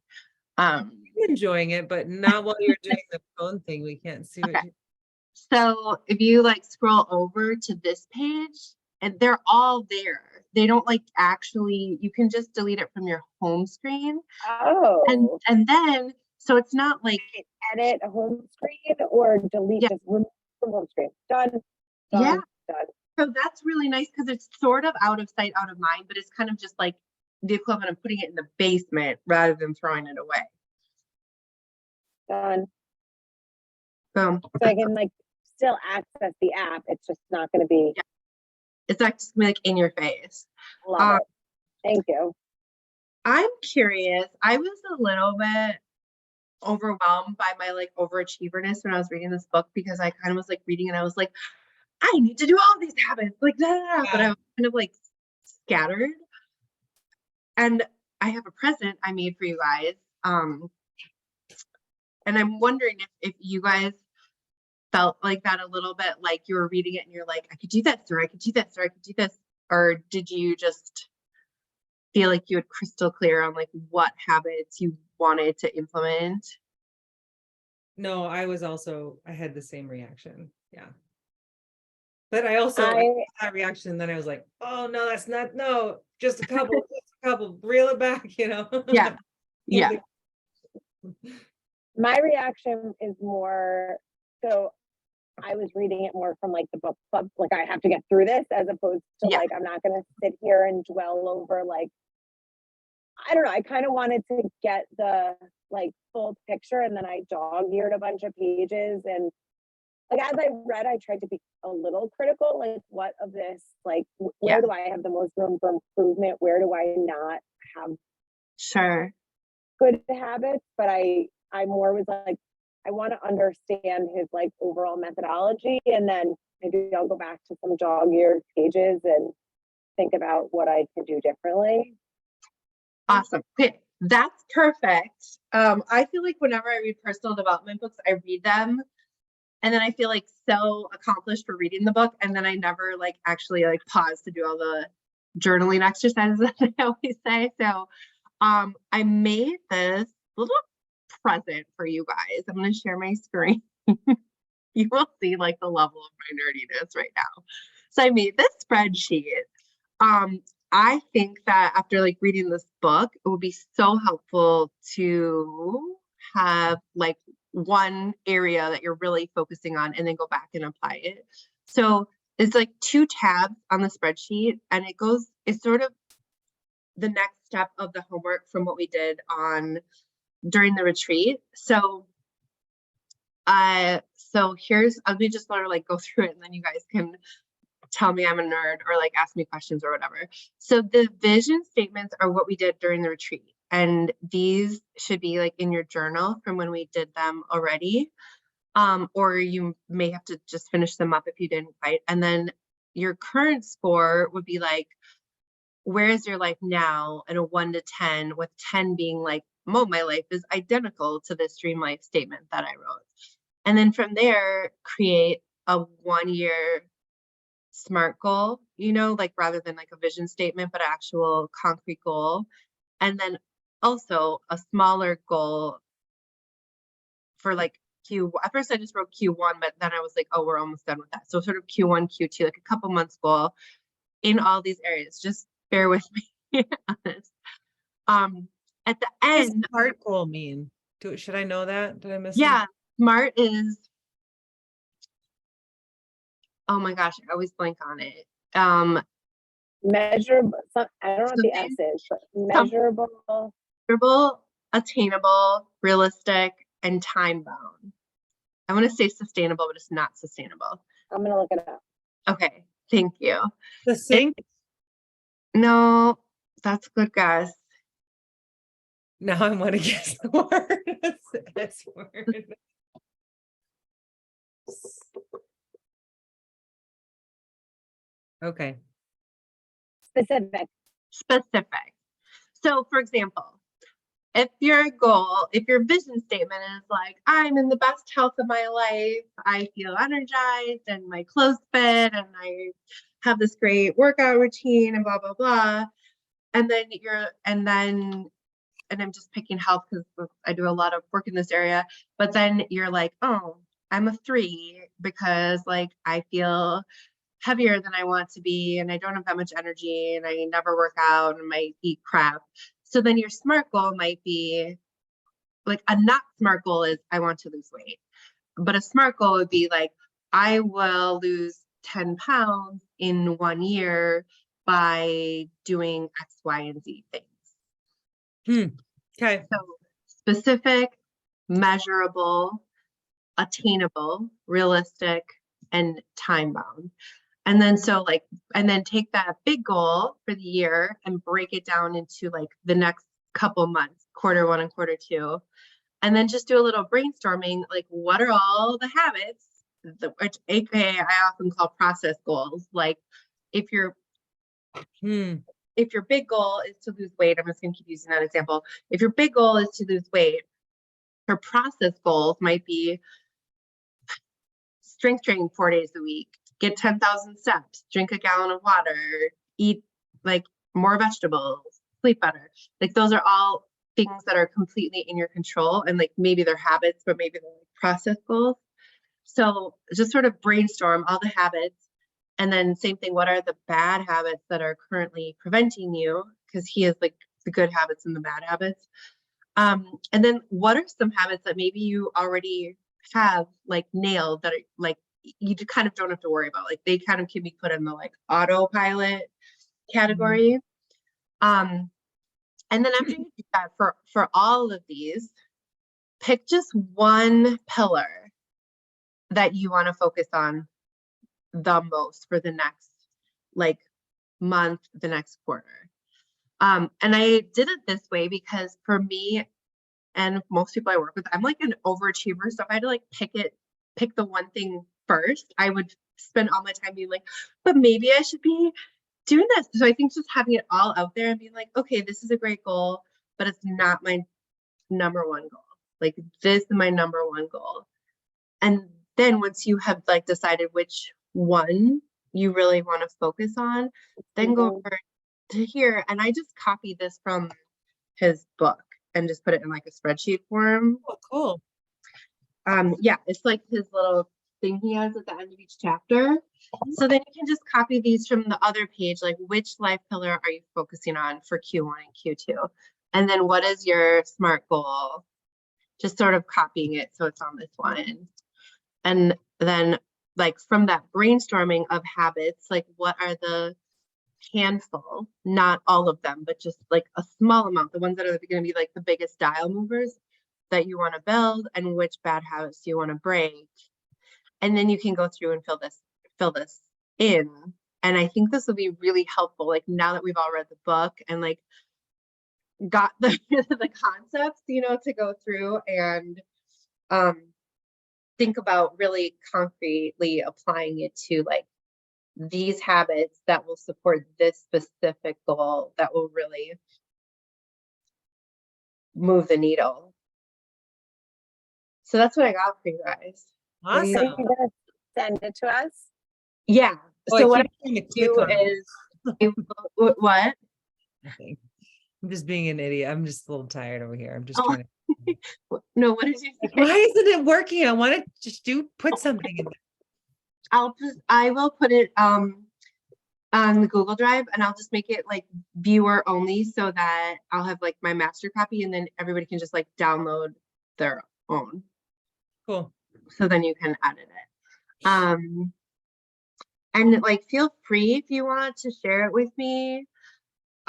I'm enjoying it, but not while you're doing the phone thing. We can't see what Okay. So if you like scroll over to this page, and they're all there. They don't like actually, you can just delete it from your home screen. Oh. And then, so it's not like edit a home screen or delete, just remove from home screen. Done. Yeah. Done. So that's really nice because it's sort of out of sight, out of mind, but it's kind of just like the equivalent of putting it in the basement rather than throwing it away. Done. Boom. So I can like still access the app. It's just not going to be. Yeah. It's not just like in your face. Love it. Thank you. I'm curious. I was a little bit overwhelmed by my like overachieverness when I was reading this book, because I kind of was like reading and I was like, I need to do all these habits, like that. But I was kind of like scattered. And I have a present I made for you guys. And I'm wondering if you guys felt like that a little bit, like you were reading it and you're like, I could do this, or I could do this, or I could do this. Or did you just feel like you had crystal clear on like what habits you wanted to implement? No, I had the same reaction. Yeah. But I also had that reaction, then I was like, oh no, that's not, no, just a couple, reel it back, Yeah. Yeah. My reaction is more, so I was reading it more from like the book club, like I have to get through this as opposed to Yeah. like, I'm not gonna sit here and dwell over like, I don't know, I kind of wanted to get the like full picture and then I dog-eared a bunch of pages and like as I read, I tried to be a little critical, like what of this, like where Yeah. do I have the most room for improvement? Where do I not have Sure. good habits? But I more was like, I want to understand his like overall methodology and then maybe I'll go back to some dog-eared pages and think about what I could do differently. Awesome. Okay, that's perfect. I feel like whenever I read personal development books, I read them and then I feel like so accomplished for reading the book, and then I never like actually like pause to do all the journaling exercises that I always say. So I made this little present for you guys. I'm gonna share my screen. You will see like the level of my nerdiness right now. So I made this spreadsheet. I think that after like reading this book, it would be so helpful to have like one area that you're really focusing on and then go back and apply it. So it's like 2 tabs on the spreadsheet and it's sort of the next step of the homework from what we did during the retreat. So let me just sort of like go through it and then you guys can tell me I'm a nerd or like ask me questions or whatever. So the vision statements are what we did during the retreat. And these should be like in your journal from when we did them already. Or you may have to just finish them up if you didn't quite. And then your current score would be like, where is your life now? And a 1 to 10, with 10 being like, my life is identical to this dream life statement that I wrote. And then from there, create a 1-year SMART goal, like rather than like a vision statement, but actual concrete goal. And then also a smaller goal for like at first I just wrote Q1, but then I was like, oh, we're almost done with that. So sort of Q1, Q2, like a couple months goal in all these areas. Just bear with me on this. At the What does end, SMART goal mean? Should I know that? Did I miss it? yeah, SMART is, oh my gosh, I always blank on it. Measurable, I don't know what the S Something- is, but measurable. Measurable, attainable, realistic, and time bound. I want to say sustainable, but it's not sustainable. I'm gonna look it up. Okay, thank you. Succinct? No, that's a good guess. Now I want to guess the word. S word. Okay. Specific. Specific. So for example, if your vision statement is like, I'm in the best health of my life, I feel energized and my clothes fit and I have this great workout routine and blah, blah, blah. And I'm just picking health because I do a lot of work in this area, but then you're like, oh, I'm a 3 because like I feel heavier than I want to be and I don't have that much energy and I never work out and I eat crap. So then your SMART goal might be like, a not SMART goal is I want to lose weight, but a SMART goal would be like, I will lose 10 pounds in 1 year by doing X, Y, and Z things. Okay. So specific, measurable, attainable, realistic, and time bound. And then take that big goal for the year and break it down into like the next couple months, Q1 and Q2. And then just do a little brainstorming, like what are all the habits, which AKA I often call process goals. Like if your big goal is to lose weight, I'm just gonna keep using that example. If your big goal is to lose weight, her process goals might be strength training 4 days a week, get 10,000 steps, drink a gallon of water, eat like more vegetables, sleep better. Like those are all things that are completely in your control and like maybe they're habits, but maybe they're like process goals. So just sort of brainstorm all the habits and then same thing, what are the bad habits that are currently preventing you? Because he has like the good habits and the bad habits. And then what are some habits that maybe you already have like nailed that are like you kind of don't have to worry about. Like they kind of can be put in the like autopilot category. And then after you do that for all of these, pick just one pillar that you want to focus on the most for the next like month, the next quarter. And I did it this way because for me and most people I work with, I'm like an overachiever. So if I had to like pick the one thing first, I would spend all my time being like, but maybe I should be doing this. So I think just having it all out there and being like, okay, this is a great goal, but it's not my number one goal. Like this is my number one goal. And then once you have like decided which one you really want to focus on, then go over to here. And I just copied this from his book and just put it in like a spreadsheet form. Oh, cool. Yeah, it's like his little thing he has at the end of each chapter. So then you can just copy these from the other page, like which life pillar are you focusing on for Q1 and Q2? And then what is your SMART goal? Just sort of copying it so it's on this one. And then like from that brainstorming of habits, like what are the handful, not all of them, but just like a small amount, the ones that are going to be like the biggest dial movers that you want to build, and which bad habits you want to break. And then you can go through and fill this in. And I think this will be really helpful. Like now that we've all read the book and like got the the concepts, you know, to go through and think about really concretely applying it to like these habits that will support this specific goal that will really move the needle. So that's what I got for you guys. Are you Awesome. gonna send it to us? Yeah. Oh, So I what keep trying to I click do on it. is what? Nothing. I'm just being an idiot. I'm just a little tired over here. I'm just Oh. trying to. No, what did you say? Why isn't it working? I want to just put something in there. I will put it on the Google Drive, and I'll just make it like viewer only so that I'll have like my master copy, and then everybody can just like download their own. Cool. So then you can edit it. And like feel free if you want to share it with me.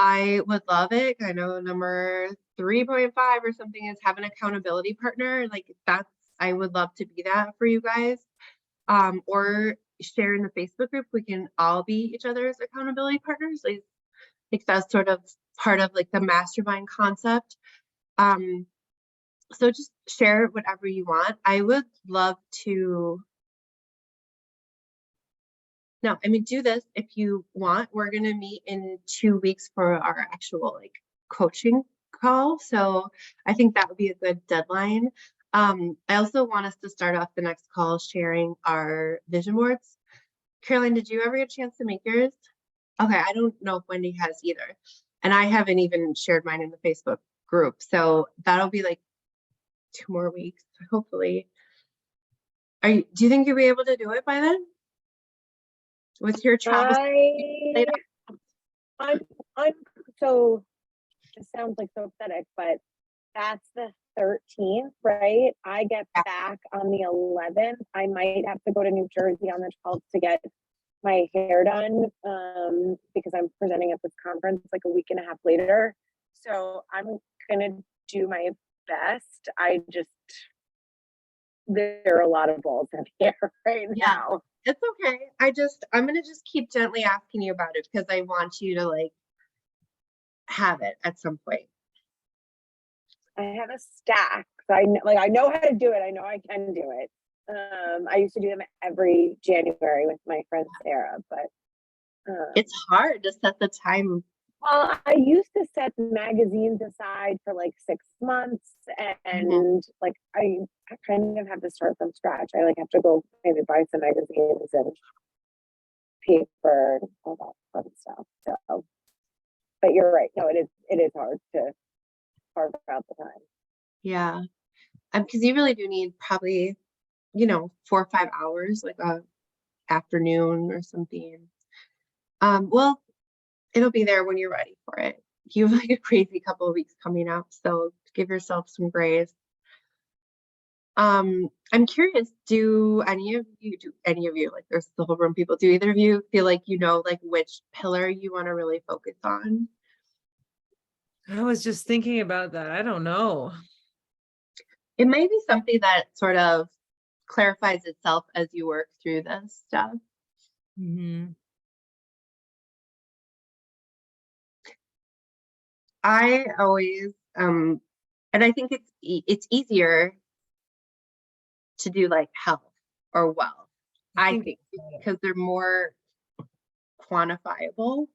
I would love it. I know number 3.5 or something is have an accountability partner. Like that's, I would love to be that for you guys. Or share in the Facebook group. We can all be each other's accountability partners. Like that's sort of part of like the mastermind concept. So just share whatever you want. I would love to. No, I mean, do this if you want. We're going to meet in 2 weeks for our actual like coaching call. So I think that would be a good deadline. I also want us to start off the next call sharing our vision boards. Caroline, did you ever get a chance to make yours? Okay, I don't know if Wendy has either. And I haven't even shared mine in the Facebook group. So that'll be like 2 more weeks, hopefully. Do you think you'll be able to do it by then? With your travel? I'm so, it sounds like so pathetic, but that's the 13th, right? I get back on the 11th. I might have to go to New Jersey on the 12th to get my hair done because I'm presenting at this conference like a week and a half later. So I'm gonna do my best. There are a lot of balls in the air right now. It's okay. I'm gonna just keep gently asking you about it because I want you to like have it at some point. I have a stack. So I know how to do it. I know I can do it. I used to do them every January with my friend Sarah, but it's hard to set the time. Well, I used to set magazines aside for like 6 months, and like I kind of have to start from scratch. I like have to go maybe buy some magazines and paper and all that fun stuff. So, but you're right. No, it is hard to carve out the time. Yeah, because you really do need probably 4 or 5 hours, like a afternoon or something. Well, it'll be there when you're ready for it. You have like a crazy couple of weeks coming up, so give yourself some grace. I'm curious, do any of you, like there's the whole room people, do either of you feel like you know like which pillar you want to really focus on? I was just thinking about that. I don't know. It may be something that sort of clarifies itself as you work through this stuff. Mhm. I always, and I think it's easier to do like health or wealth, I think think, so. because they're more quantifiable.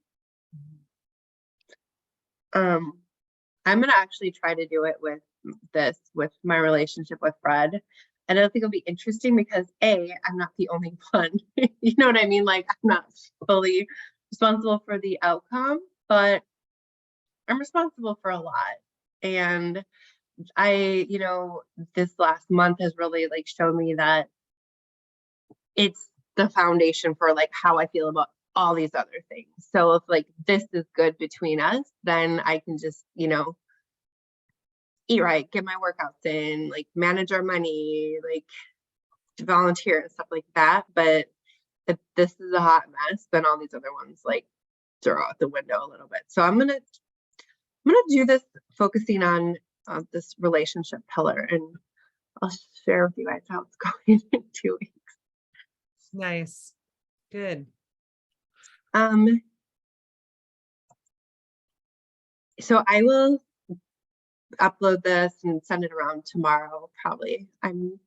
I'm gonna actually try to do it with my relationship with Fred. And I don't think it'll be interesting because I'm not the only one. You know what I mean? Like I'm not fully responsible for the outcome, but I'm responsible for a lot. And this last month has really like shown me that it's the foundation for like how I feel about all these other things. So if like this is good between us, then I can just, eat right, get my workouts in, like manage our money, like volunteer and stuff like that. But if this is a hot mess, then all these other ones like throw out the window a little bit. So I'm gonna do this focusing on this relationship pillar, and I'll share with you guys how it's going in 2 weeks. Nice. Good. So I will upload this and send it around tomorrow, probably. I'm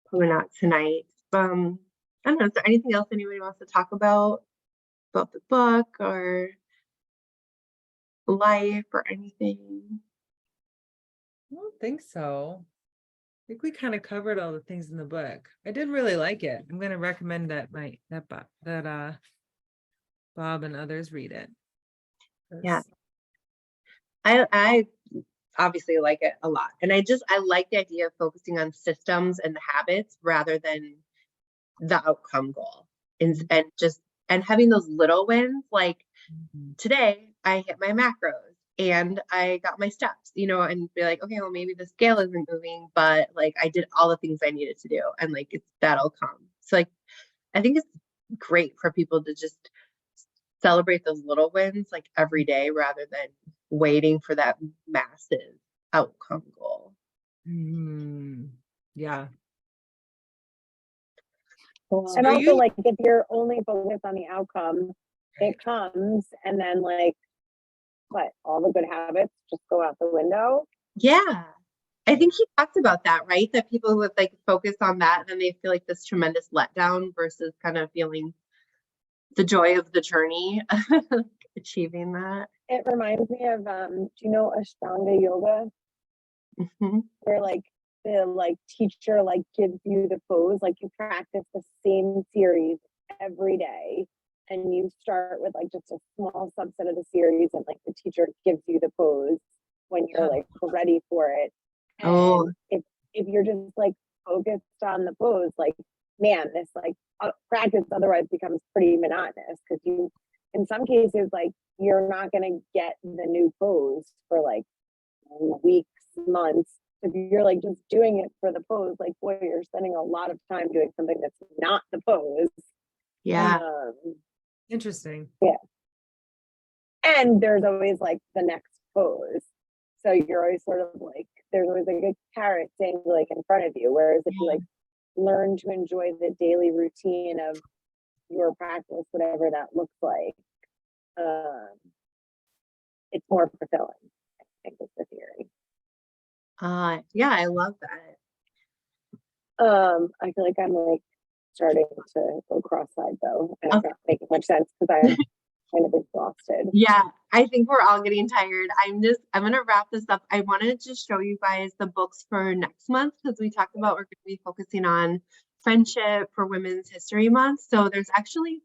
probably not tonight. I don't know, is there anything else anybody wants to talk about the book or life or anything? I don't think so. I think we kind of covered all the things in the book. I did really like it. I'm going to recommend that Bob and others read it. Yeah. I obviously like it a lot. And I like the idea of focusing on systems and the habits rather than the outcome goal. And having those little wins, like Mhm. today I hit my macros and I got my steps, and be like, okay, well, maybe the scale isn't moving, but like I did all the things I needed to do, and like that'll come. So like I think it's great for people to just celebrate those little wins like every day rather than waiting for that massive outcome goal. Mhm. Yeah. And Are also, you- like, if you're only focused on the outcome, it comes, and then like, what, all the good habits just go out the window. Yeah. I think he talked about that, right? That people who would like focus on that, then they feel like this tremendous letdown versus kind of feeling the joy of the journey, achieving that. It reminds me of, do you know Ashtanga yoga? Mhm. Where like the like teacher like gives you the pose, like you practice the same series every day, and you start with like just a small subset of the series, and like the teacher gives you the pose when you're like ready for it. Oh. And if you're just like focused on the pose, like, man, this like practice otherwise becomes pretty monotonous, because you, in some cases, like you're not going to get the new pose for like weeks, months. If you're like just doing it for the pose, like, boy, you're spending a lot of time doing something that's not the pose. Yeah. Interesting. Yeah. And there's always like the next pose. So you're always sort of like, there's always like a carrot thing like in front of you. Whereas if you like learn to enjoy the daily routine of your practice, whatever that looks like, it's more fulfilling, I think is the theory. Yeah, I love that. I feel like I'm like starting to go cross-eyed though, and it's not making much sense because I'm kind of exhausted. Yeah, I think we're all getting tired. I'm gonna wrap this up. I wanted to show you guys the books for next month because we talked about we're gonna be focusing on friendship for Women's History Month. So there's actually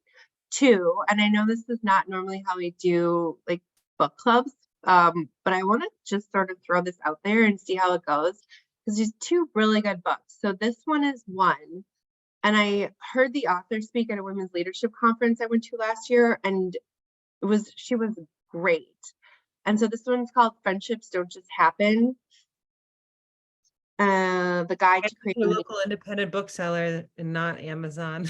2, and I know this is not normally how we do like book clubs, but I want to just sort of throw this out there and see how it goes because there's 2 really good books. So this one is one, and I heard the author speak at a women's leadership conference I went to last year, and she was great. And so this one's called Friendships Don't Just Happen. The Guide to Your Creating. local independent bookseller and not Amazon.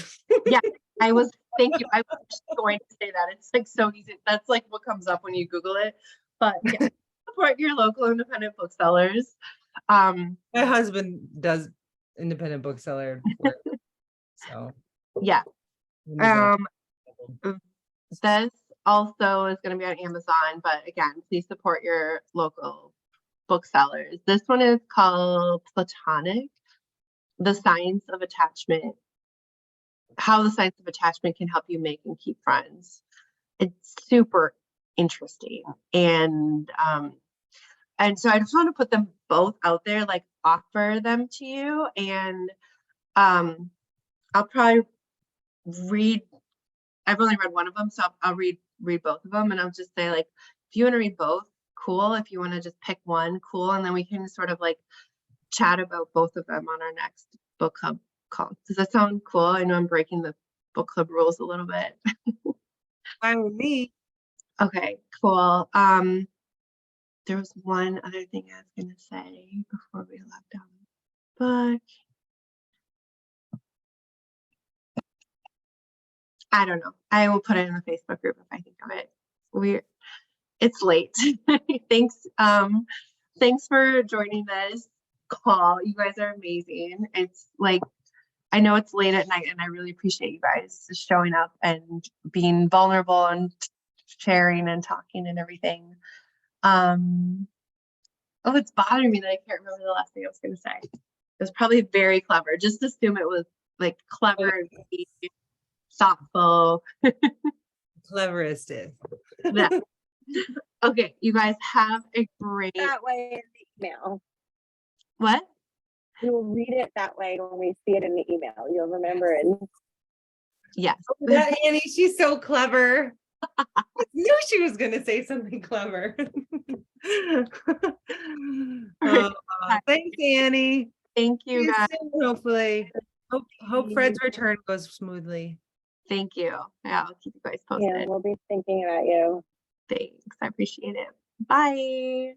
I was thank you. I was just going to say that. It's like so easy. That's like what comes up when you Google it. But yeah, support your local independent booksellers. My husband does independent bookseller work, so. Yeah. Amazon. This also is going to be on Amazon, but again, please support your local booksellers. This one is called Platonic, The Science of Attachment, How the Science of Attachment Can Help You Make and Keep Friends. It's super interesting. And so I just want to put them both out there, like offer them to you. And I'll probably read, I've only read one of them, so I'll read both of them, and I'll just say, like, if you want to read both, cool. If you want to just pick one, cool. And then we can sort of like chat about both of them on our next book club call. Does that sound cool? I know I'm breaking the book club rules a little bit. Fine with me. Okay, cool. There was one other thing I was gonna say before we left down the book. I don't know. I will put it in the Facebook group if I think of it. It's late. Thanks. Thanks for joining this call. You guys are amazing. It's like, I know it's late at night, and I really appreciate you guys just showing up and being vulnerable and sharing and talking and everything. Oh, it's bothering me that I can't remember the last thing I was going to say. It was probably very clever. Just assume it was like clever, thoughtful. Cleverest is. Yeah. Okay, you guys have a great. That way in the email. What? We will read it that way when we see it in the email. You'll remember it. Yes. That Annie, she's so clever. I knew she was gonna say something clever. Oh, thanks, Annie. Thank See you you guys. soon, hopefully. Hope Fred's return goes smoothly. Thank you. Yeah, I'll keep you guys Yeah, posted. we'll be thinking about you. Thanks. I appreciate it. Bye.